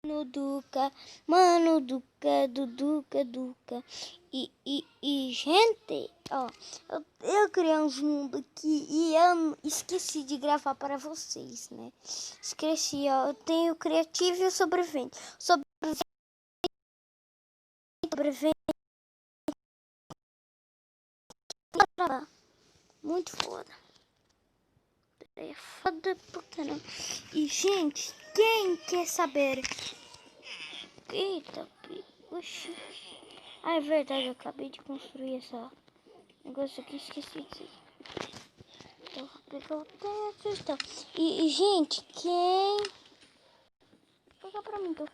No Duca, mano Duca, do Duca, Duca. Gente, ó, eu criei uns mundos aqui e eu esqueci de gravar para vocês, né? Esqueci, ó, eu tenho criativo e o sobrevivente. Sobrevivente. Muito foda. É foda porque não. E, gente, quem quer saber? Eita, oxi. Ah, é verdade, eu acabei de construir essa negócio aqui, esqueci disso. Então, vou pegar o teto e tal. E, gente, quem... Vou pegar pra mim, então.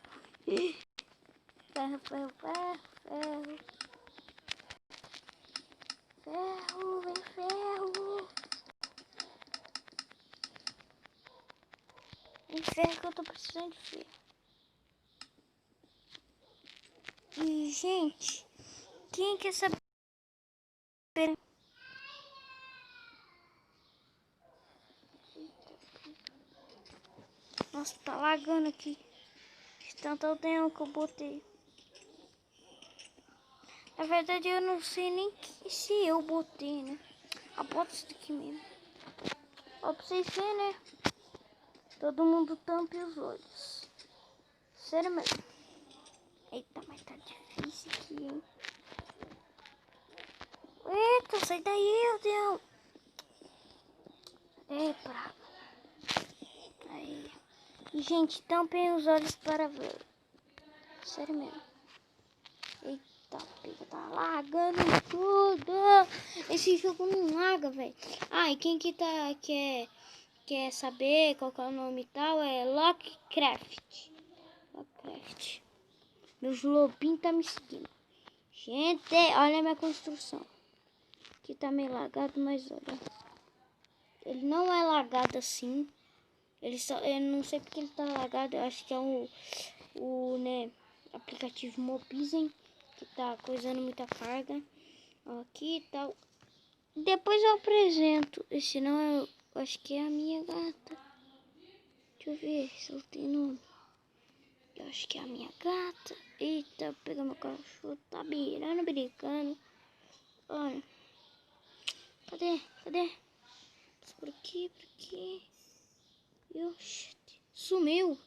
Ferro, ferro, ferro, ferro. Ferro, vem ferro. Vem ferro que eu tô precisando de ferro. E, gente, quem quer saber? Nossa, tá lagando aqui. De tanto tempo que eu botei. Na verdade, eu não sei nem se eu botei, né? Ah, bota isso daqui mesmo. Ó, pra vocês verem, né? Todo mundo tampe os olhos. Sério mesmo. Eita, mas tá difícil aqui, hein? Eita, sai daí, meu Deus. É, praga. Aí. E, gente, tampem os olhos para ver. Sério mesmo. Eita, pega, tá lagando tudo. Esse jogo não laga, velho. Ah, e quem que quer saber qual que é o nome e tal é Lockcraft. Lockcraft. Meus lobinhos tá me seguindo. Gente, olha a minha construção. Aqui tá meio lagado, mas olha. Ele não é lagado assim. Eu não sei porque ele tá lagado. Eu acho que é né, aplicativo Mobizen que tá coisando muita carga. Aqui e tal. Depois eu apresento. Esse não é, eu acho que é a minha gata. Deixa eu ver se ela tem nome. Eu acho que é a minha gata. Eita, pega meu cachorro. Tá virando, brincando. Olha. Cadê? Por aqui, por aqui. Oxi, sumiu.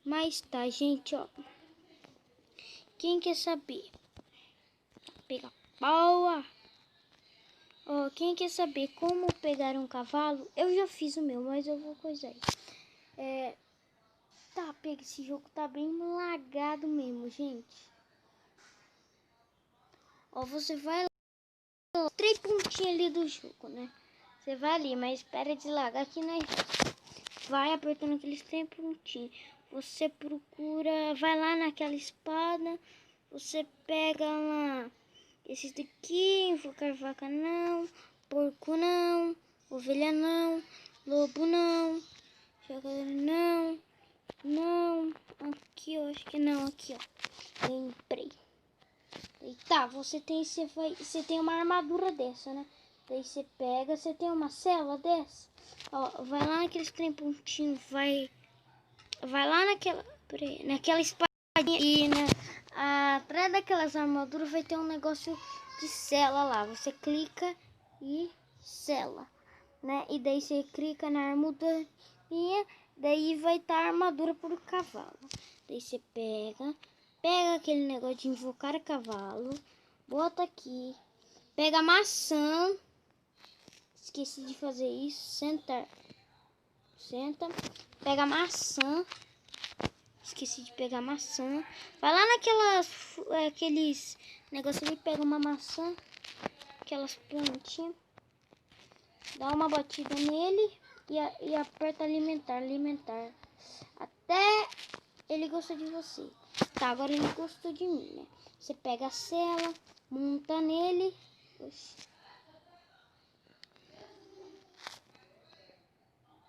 Mas tá, gente, ó. Quem quer saber? Pega boa. Ó, quem quer saber como pegar um cavalo? Eu já fiz o meu, mas eu vou coisar aí. Tá, pega, esse jogo tá bem lagado mesmo, gente. Ó, você vai lá, 3 pontinhos ali do jogo, né? Você vai ali, mas espera deslagar aqui, né? Vai apertando aqueles 3 pontinhos. Você procura, vai lá naquela espada, você pega lá esses daqui, invocar vaca não, porco não, ovelha não, lobo não, jacaré não, aqui eu acho que não, aqui ó, lembrei. E tá, você tem uma armadura dessa, né? Daí você pega, você tem uma cela dessa, ó, vai lá naqueles trem pontinhos, vai lá naquela espadinha e atrás daquelas armaduras vai ter um negócio de cela lá. Você clica e cela, né? E daí você clica na armadura e daí vai estar a armadura pro cavalo. Daí você pega aquele negócio de invocar cavalo, bota aqui, pega a maçã. Esqueci de fazer isso. Senta, pega a maçã. Esqueci de pegar maçã. Vai lá aqueles negócios ali, pega uma maçã, aquelas plantinhas, dá uma batida nele e aperta alimentar. Até ele gostou de você. Tá, agora ele gostou de mim, né? Você pega a cela, monta nele.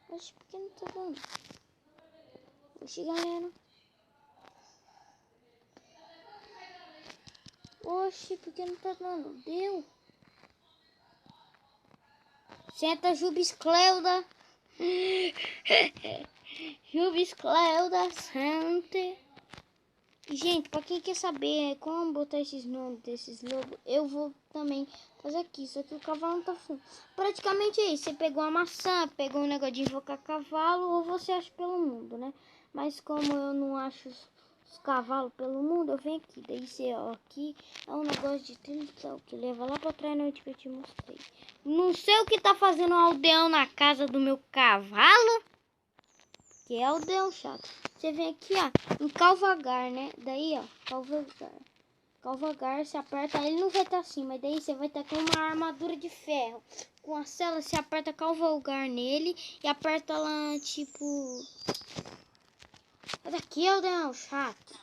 Oxi, por que não tá dando? Oxi, galera. Oxi, por que não tá dando? Deu. Senta, Jubes Cleuda. Jubiscleuda Sante. Gente, pra quem quer saber como botar esses nomes desses lobos, eu vou também fazer aqui. Só que o cavalo não tá funcionando. Praticamente é isso. Você pegou a maçã, pegou um negócio de invocar cavalo, ou você acha pelo mundo, né? Mas como eu não acho os cavalos pelo mundo, eu venho aqui. Daí você, ó, aqui é um negócio de trilha que leva lá pra trás na noite que eu te mostrei. Não sei o que tá fazendo um aldeão na casa do meu cavalo. Que é aldeão chato. Você vem aqui, ó, em Calvagar, né? Daí, ó, Calvagar. Calvagar, você aperta, ele não vai estar assim, mas daí você vai estar com uma armadura de ferro. Com a cela, você aperta Calvagar nele e aperta lá, tipo... Sai daqui, aldeão chato.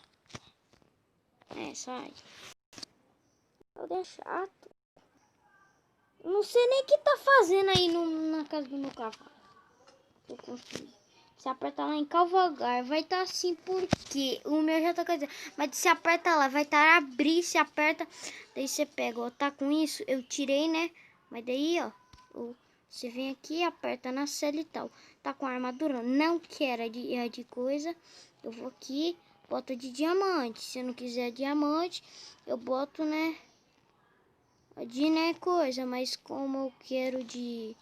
É, sai. Aldeão chato. Não sei nem o que tá fazendo aí na casa do meu cavalo. Eu construí. Você aperta lá em Calvagar, vai estar assim porque o meu já tá dizendo. Mas se aperta lá, vai estar abrir, se aperta. Daí você pega, ó, tá com isso, eu tirei, né? Mas daí, ó, você vem aqui, aperta na cela e tal. Tá com a armadura? Não quero, é de coisa. Eu vou aqui, boto de diamante. Se não quiser diamante, eu boto, né? De, né, coisa. Mas como eu quero de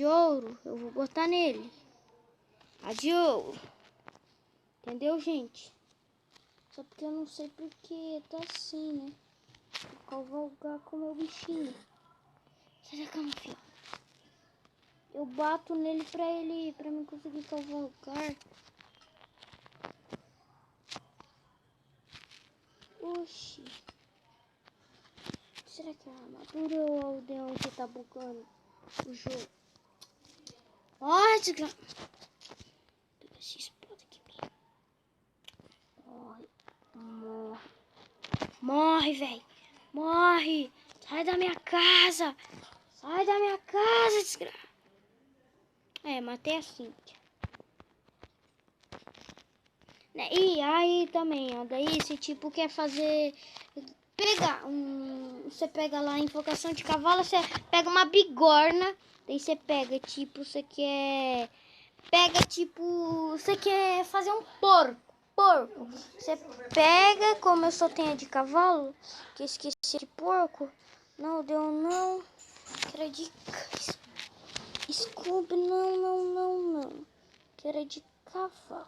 ouro, eu vou botar nele. Adiós. Entendeu, gente? Só porque eu não sei porque tá assim, né? Vou cavalgar com o meu bichinho. Sai da cama, filho. Eu bato nele pra mim conseguir cavalgar. Oxi. Será que é a armadura ou o aldeão que tá bugando o jogo? Ai, desgraça. Pega essa espada aqui. Morre. Morre. Morre, velho. Morre. Sai da minha casa. Sai da minha casa, desgraça. É, matei a Cíntia. E aí também, ó. Daí esse tipo quer fazer... Você pega lá a invocação de cavalo, você pega uma bigorna. Daí você pega, tipo, você quer... Pega, tipo... Você quer fazer um porco. Você pega, como eu só tenho a de cavalo, que eu esqueci de porco. Não, deu não. Que era de... Scooby, não. Que era de cavalo.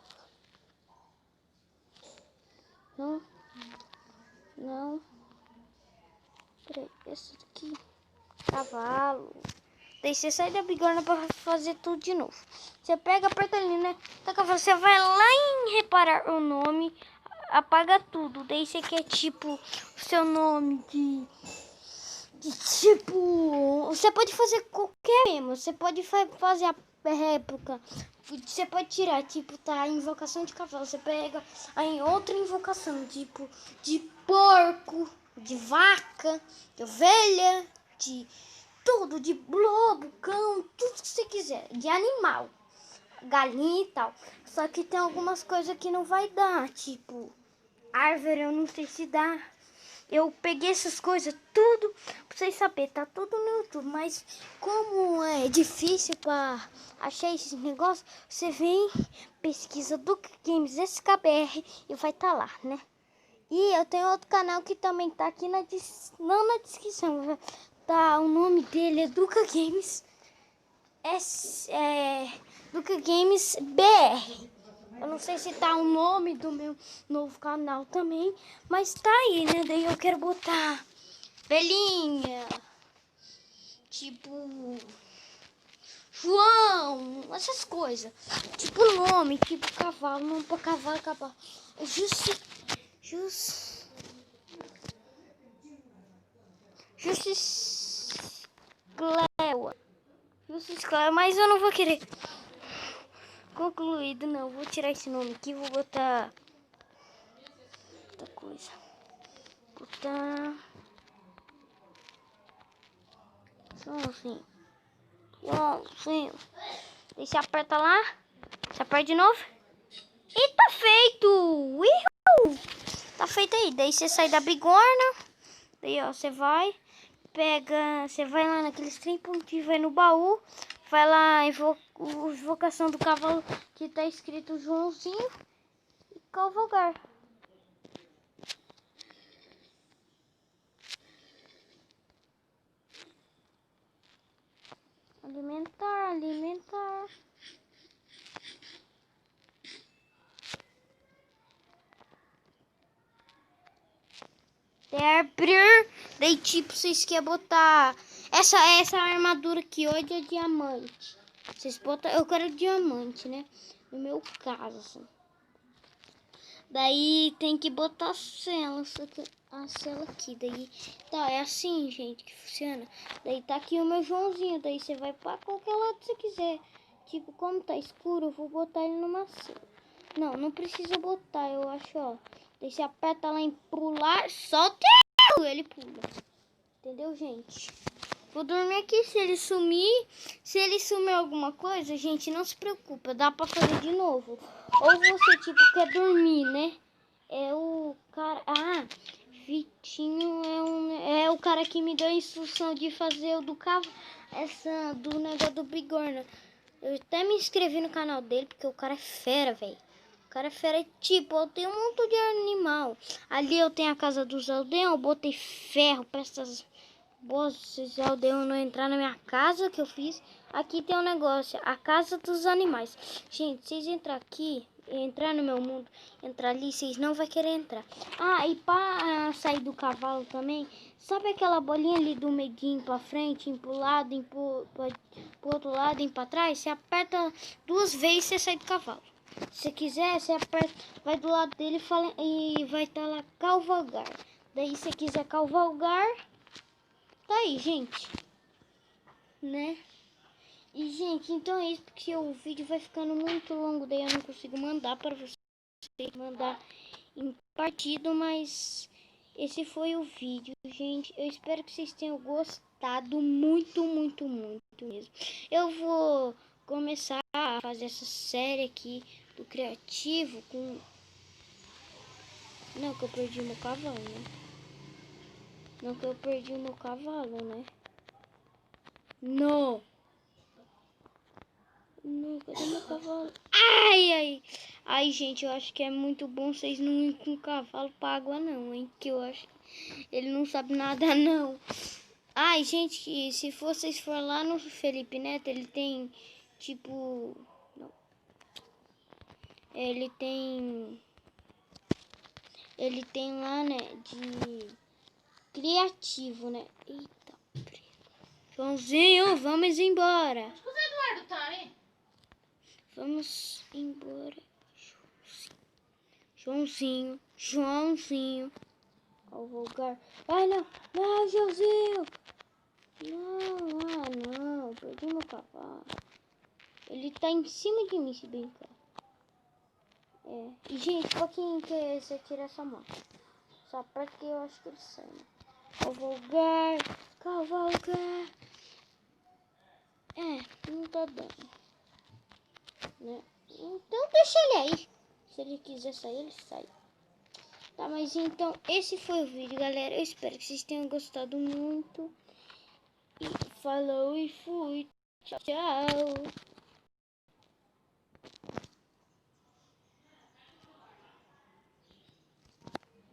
Não. Peraí, esse daqui. Cavalo. Daí você sai da bigorna pra fazer tudo de novo. Você pega, aperta ali, né? Você vai lá em reparar o nome, apaga tudo. Daí você quer, tipo, o seu nome de tipo... Você pode fazer qualquer mesmo. Você pode fazer a réplica. Você pode tirar, tipo, tá, a invocação de cavalo. Você pega aí outra invocação, tipo, de porco, de vaca, de ovelha, de tudo, de lobo, cão, tudo que você quiser, de animal, galinha e tal. Só que tem algumas coisas que não vai dar, tipo, árvore, eu não sei se dá. Eu peguei essas coisas tudo pra vocês saberem, tá tudo no YouTube, mas como é difícil pra achar esses negócios, você vem, pesquisa Duca Games SKBR e vai tá lá, né? E eu tenho outro canal que também tá aqui não na descrição, tá, o nome dele é Duca Games, Duca Games BR. Eu não sei se tá o nome do meu novo canal também, mas tá aí, né? Daí eu quero botar velhinha, tipo João, essas coisas. Tipo nome, tipo cavalo, não pra cavalo. Justicleia, mas eu não vou querer concluído, não. Vou tirar esse nome aqui, vou botar outra coisa. Botar Joãozinho. Daí você aperta lá, você aperta de novo e tá feito. Uhul! Tá feito aí. Daí você sai da bigorna. Daí ó, você vai, pega, você vai lá naqueles trem pontinhos, vai no baú, vai lá vocação do cavalo que tá escrito Joãozinho e cavalgar. Alimentar, alimentar. Abrir. Daí tipo, vocês querem botar essa armadura aqui hoje é diamante. Vocês botam, eu quero diamante, né? No meu caso, assim. Daí tem que botar a cela aqui, daí tá, é assim, gente, que funciona. Daí tá aqui o meu Joãozinho, daí você vai pra qualquer lado que você quiser. Tipo, como tá escuro, eu vou botar ele numa cela. Não precisa botar, eu acho, ó. Daí você aperta lá em pular, solta ele pula. Entendeu, gente? Vou dormir aqui, se ele sumir alguma coisa, gente, não se preocupa, dá pra fazer de novo. Ou você, tipo, quer dormir, né? É o cara... Ah, Vitinho é o cara que me deu a instrução de fazer o do cavalo, do negócio do bigorna. Eu até me inscrevi no canal dele, porque o cara é fera, velho. O cara é fera, tipo, eu tenho um monte de animal. Ali eu tenho a casa dos aldeões, eu botei ferro pra essas boas, esses aldeões não entrar na minha casa que eu fiz. Aqui tem um negócio, a casa dos animais. Gente, vocês entrar aqui, entrar no meu mundo, entrar ali, vocês não vão querer entrar. Ah, e para sair do cavalo também, sabe aquela bolinha ali do meiguinho pra frente, pro lado, pro outro lado, pra trás? Você aperta 2 vezes e você sai do cavalo. Se você quiser, você aperta, vai do lado dele e vai estar lá cavalgar. Daí se você quiser cavalgar, tá aí, gente. Né? E, gente, então é isso, porque o vídeo vai ficando muito longo, daí eu não consigo mandar para vocês, mandar em partido, mas esse foi o vídeo, gente. Eu espero que vocês tenham gostado muito, muito, muito mesmo. Eu vou começar a fazer essa série aqui do criativo com... Não, que eu perdi meu cavalo, né? Não, que eu perdi o meu cavalo, né? Não! Não, cadê meu cavalo? Ai, ai! Ai, gente, eu acho que é muito bom vocês não irem com o cavalo pra água, não, hein? Que eu acho que ele não sabe nada, não. Ai, gente, que se vocês for lá no Felipe Neto, ele tem, tipo... Não. Ele tem lá, né, de criativo, né? Eita, Joãozinho, vamos embora. Onde o Zé Eduardo tá, hein? Vamos embora. Joãozinho. Ao lugar. Ai, não, Joãozinho. Não, perdi meu cavalo. Ele tá em cima de mim, se brincar. É. E, gente, pra quem quer se tirar essa moto? Só pra que eu acho que ele sai, né? Cavalgar. É, não tá dando. Né? Então deixa ele aí. Se ele quiser sair, ele sai. Tá, mas então esse foi o vídeo, galera. Eu espero que vocês tenham gostado muito. E falou e fui. Tchau.